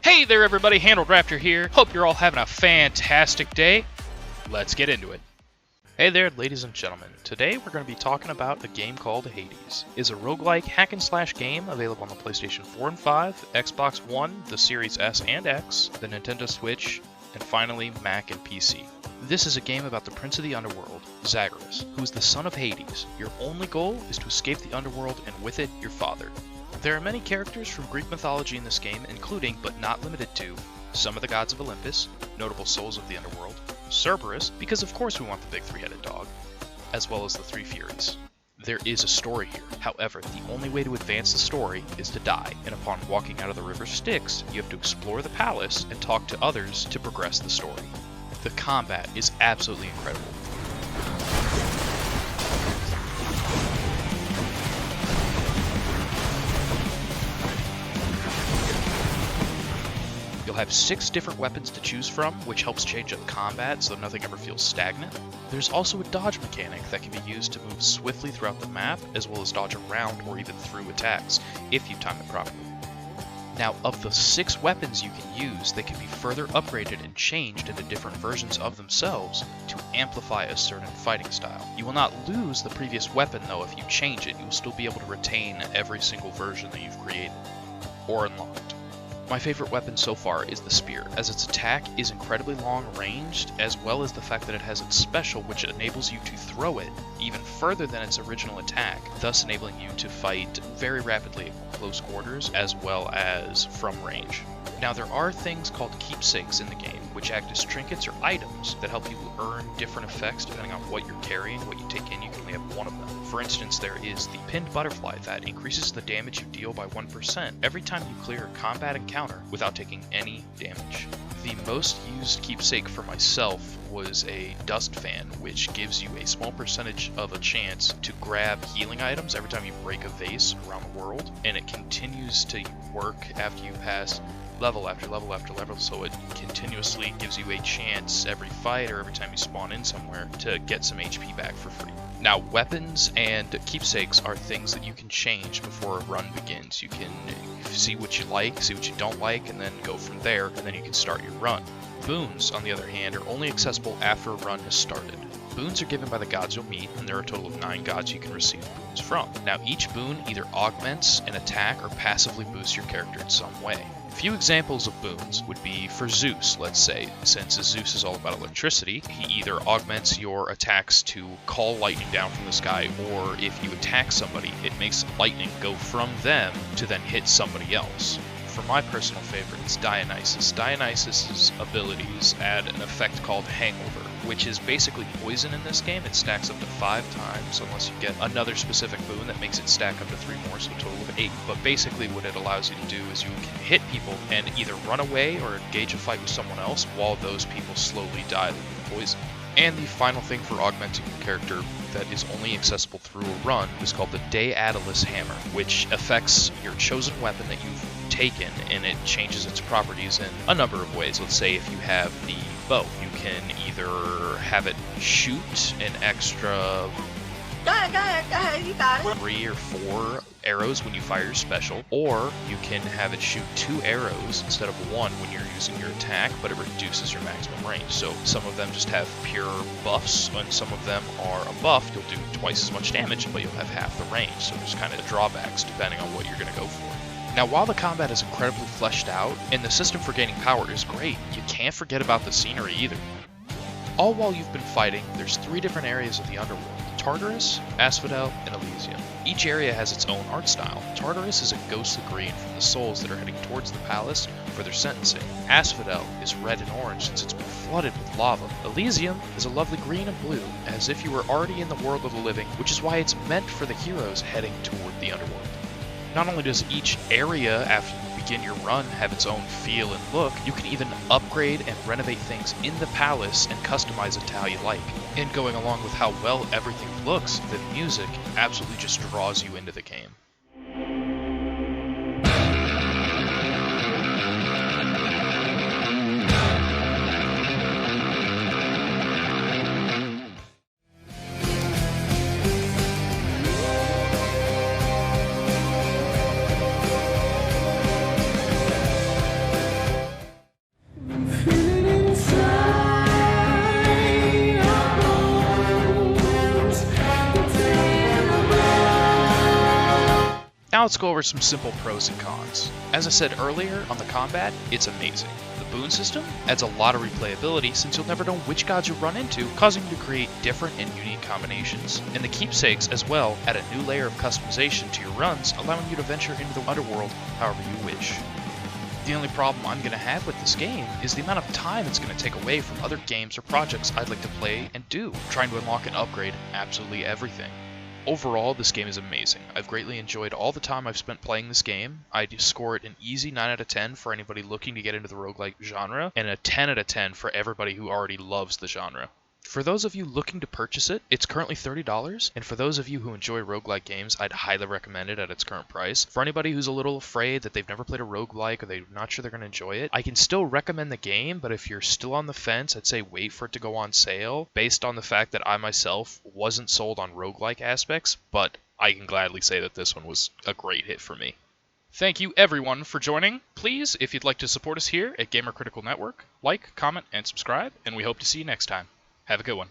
Hey there everybody, Handled Raptor here. Hope you're all having a fantastic day. Let's get into it. Hey there ladies and gentlemen. Today we're going to be talking about a game called Hades. It's a roguelike hack and slash game available on the PlayStation 4 and 5, Xbox One, the Series S and X, the Nintendo Switch, and finally Mac and PC. This is a game about the Prince of the Underworld, Zagreus, who is the son of Hades. Your only goal is to escape the underworld and with it, your father. There are many characters from Greek mythology in this game, including, but not limited to, some of the gods of Olympus, notable souls of the underworld, Cerberus, because of course we want the big three-headed dog, as well as the three Furies. There is a story here. However, the only way to advance the story is to die, and upon walking out of the river Styx, you have to explore the palace and talk to others to progress the story. The combat is absolutely incredible. You'll have 6 different weapons to choose from, which helps change up combat so nothing ever feels stagnant. There's also a dodge mechanic that can be used to move swiftly throughout the map, as well as dodge around or even through attacks, if you time it properly. Now, of the 6 weapons you can use, they can be further upgraded and changed into different versions of themselves to amplify a certain fighting style. You will not lose the previous weapon though if you change it, you will still be able to retain every single version that you've created, or unlocked. My favorite weapon so far is the spear, as its attack is incredibly long ranged, as well as the fact that it has its special which enables you to throw it even further than its original attack, thus enabling you to fight very rapidly at close quarters as well as from range. Now there are things called keepsakes in the game, which act as trinkets or items that help you earn different effects depending on what you're carrying, what you take in. You can only have one of them. For instance, there is the pinned butterfly that increases the damage you deal by 1% every time you clear a combat encounter without taking any damage. The most used keepsake for myself was a dust fan, which gives you a small percentage of a chance to grab healing items every time you break a vase around the world, and it continues to work after you pass level after level after level, so it continuously gives you a chance every fight or every time you spawn in somewhere to get some HP back for free. Now, weapons and keepsakes are things that you can change before a run begins. You can see what you like, see what you don't like, and then go from there, and then you can start your run. Boons, on the other hand, are only accessible after a run has started. Boons are given by the gods you'll meet, and there are a total of 9 gods you can receive boons from. Now, each boon either augments an attack or passively boosts your character in some way. A few examples of boons would be for Zeus, let's say. Since Zeus is all about electricity, he either augments your attacks to call lightning down from the sky, or if you attack somebody, it makes lightning go from them to then hit somebody else. For my personal favorite, it's Dionysus. Dionysus's abilities add an effect called Hangover, which is basically poison in this game. It stacks up to 5 times unless you get another specific boon that makes it stack up to 3 more, so a total of 8. But basically what it allows you to do is you can hit people and either run away or engage a fight with someone else while those people slowly die leaving the poison. And the final thing for augmenting your character that is only accessible through a run is called the Daedalus Hammer, which affects your chosen weapon that you've taken, and it changes its properties in a number of ways. Let's say if you have the bow, you can either have it shoot an extra 3 or 4 arrows when you fire your special, or you can have it shoot 2 arrows instead of 1 when you're using your attack, but it reduces your maximum range. So some of them just have pure buffs, and some of them are a buff. You'll do twice as much damage, but you'll have half the range. So there's kind of drawbacks depending on what you're going to go for. Now, while the combat is incredibly fleshed out, and the system for gaining power is great, you can't forget about the scenery either. All while you've been fighting, there's 3 different areas of the underworld: Tartarus, Asphodel, and Elysium. Each area has its own art style. Tartarus is a ghostly green from the souls that are heading towards the palace for their sentencing. Asphodel is red and orange since it's been flooded with lava. Elysium is a lovely green and blue, as if you were already in the world of the living, which is why it's meant for the heroes heading toward the underworld. Not only does each area after you begin your run have its own feel and look, you can even upgrade and renovate things in the palace and customize it to how you like. And going along with how well everything looks, the music absolutely just draws you into the game. let's go over some simple pros and cons. As I said earlier, on the combat, it's amazing. The boon system adds a lot of replayability since you'll never know which gods you'll run into, causing you to create different and unique combinations. And the keepsakes as well add a new layer of customization to your runs, allowing you to venture into the underworld however you wish. The only problem I'm going to have with this game is the amount of time it's going to take away from other games or projects I'd like to play and do, trying to unlock and upgrade absolutely everything. Overall, this game is amazing. I've greatly enjoyed all the time I've spent playing this game. I'd score it an easy 9 out of 10 for anybody looking to get into the roguelike genre, and a 10 out of 10 for everybody who already loves the genre. For those of you looking to purchase it, it's currently $30, and for those of you who enjoy roguelike games, I'd highly recommend it at its current price. For anybody who's a little afraid that they've never played a roguelike or they're not sure they're going to enjoy it, I can still recommend the game, but if you're still on the fence, I'd say wait for it to go on sale, based on the fact that I myself wasn't sold on roguelike aspects, but I can gladly say that this one was a great hit for me. Thank you everyone for joining. Please, if you'd like to support us here at Gamer Critical Network, like, comment, and subscribe, and we hope to see you next time. Have a good one.